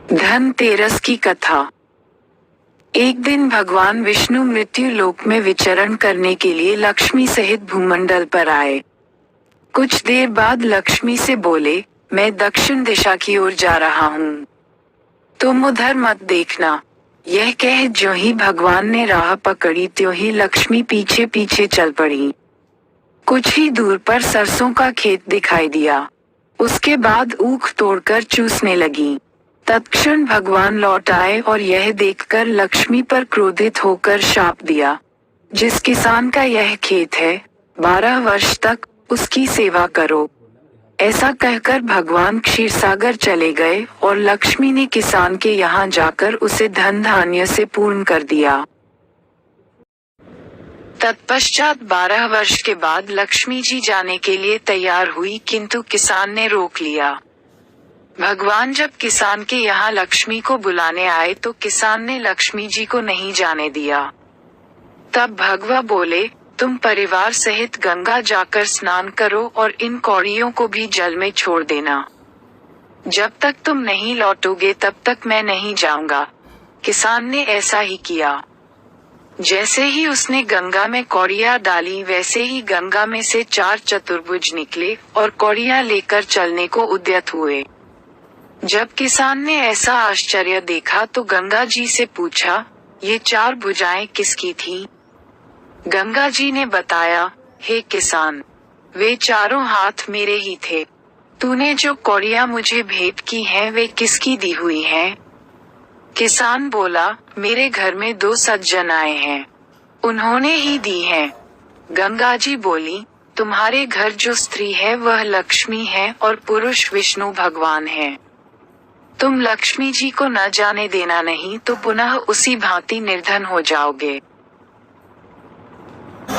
धनतेरस की कथा। एक दिन भगवान विष्णु मृत्यु लोक में विचरण करने के लिए लक्ष्मी सहित भूमंडल पर आए। कुछ देर बाद लक्ष्मी से बोले, मैं दक्षिण दिशा की ओर जा रहा हूँ, तुम उधर मत देखना। यह कह जो ही भगवान ने राह पकड़ी त्यों ही लक्ष्मी पीछे पीछे चल पड़ी। कुछ ही दूर पर सरसों का खेत दिखाई दिया। उसके बाद ऊख तोड़कर चूसने लगी। तत्क्षण भगवान लौट आए और यह देखकर लक्ष्मी पर क्रोधित होकर शाप दिया, जिस किसान का यह खेत है 12 वर्ष तक उसकी सेवा करो। ऐसा कहकर भगवान क्षीरसागर चले गए और लक्ष्मी ने किसान के यहाँ जाकर उसे धन धान्य से पूर्ण कर दिया। तत्पश्चात 12 वर्ष के बाद लक्ष्मी जी जाने के लिए तैयार हुई, किंतु किसान ने रोक लिया। भगवान जब किसान के यहाँ लक्ष्मी को बुलाने आए तो किसान ने लक्ष्मी जी को नहीं जाने दिया। तब भगवान बोले, तुम परिवार सहित गंगा जाकर स्नान करो और इन कौड़ियों को भी जल में छोड़ देना। जब तक तुम नहीं लौटोगे तब तक मैं नहीं जाऊंगा। किसान ने ऐसा ही किया। जैसे ही उसने गंगा में कौड़ियां डाली वैसे ही गंगा में से 4 चतुर्भुज निकले और कौड़ियां लेकर चलने को उद्यत हुए। जब किसान ने ऐसा आश्चर्य देखा तो गंगा जी से पूछा, ये 4 भुजाएं किसकी थीं? गंगा जी ने बताया, हे किसान, वे चारों हाथ मेरे ही थे। तूने जो कौड़ियां मुझे भेंट की हैं वे किसकी दी हुई हैं? किसान बोला, मेरे घर में 2 सज्जन आए हैं, उन्होंने ही दी हैं। गंगा जी बोली, तुम्हारे घर जो स्त्री है वह लक्ष्मी है और पुरुष विष्णु भगवान है। तुम लक्ष्मी जी को न जाने देना, नहीं तो पुनः उसी भांति निर्धन हो जाओगे।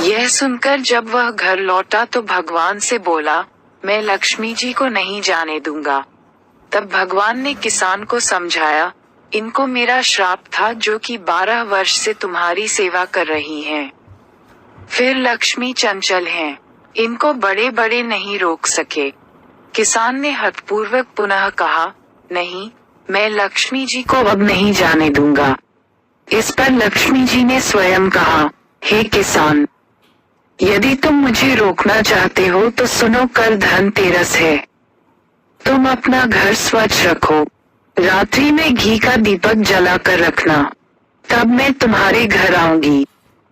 यह सुनकर जब वह घर लौटा तो भगवान से बोला, मैं लक्ष्मी जी को नहीं जाने दूंगा। तब भगवान ने किसान को समझाया, इनको मेरा श्राप था जो कि 12 वर्ष से तुम्हारी सेवा कर रही हैं। फिर लक्ष्मी चंचल हैं, इनको बड़े बड़े नहीं रोक सके। किसान ने हठपूर्वक पुनः कहा, नहीं, मैं लक्ष्मी जी को अब नहीं जाने दूंगा। इस पर लक्ष्मी जी ने स्वयं कहा, हे किसान, यदि तुम मुझे रोकना चाहते हो तो सुनो, कल धनतेरस है। तुम अपना घर स्वच्छ रखो, रात्रि में घी का दीपक जला कर रखना, तब मैं तुम्हारे घर आऊंगी।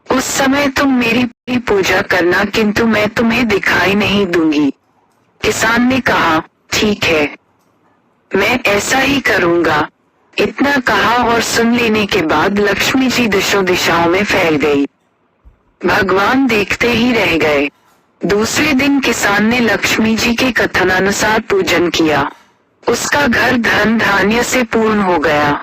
उस समय तुम मेरी पूजा करना, किंतु मैं तुम्हें दिखाई नहीं दूंगी। किसान ने कहा, ठीक है, मैं ऐसा ही करूंगा। इतना कहा और सुन लेने के बाद लक्ष्मी जी दिशों दिशाओं में फैल गई। भगवान देखते ही रह गए। दूसरे दिन किसान ने लक्ष्मी जी के कथनानुसार पूजन किया। उसका घर धन धान्य से पूर्ण हो गया।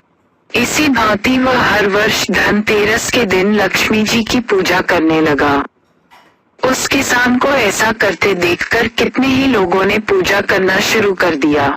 इसी भांति वह हर वर्ष धनतेरस के दिन लक्ष्मी जी की पूजा करने लगा। उस किसान को ऐसा करते देखकर कितने ही लोगों ने पूजा करना शुरू कर दिया।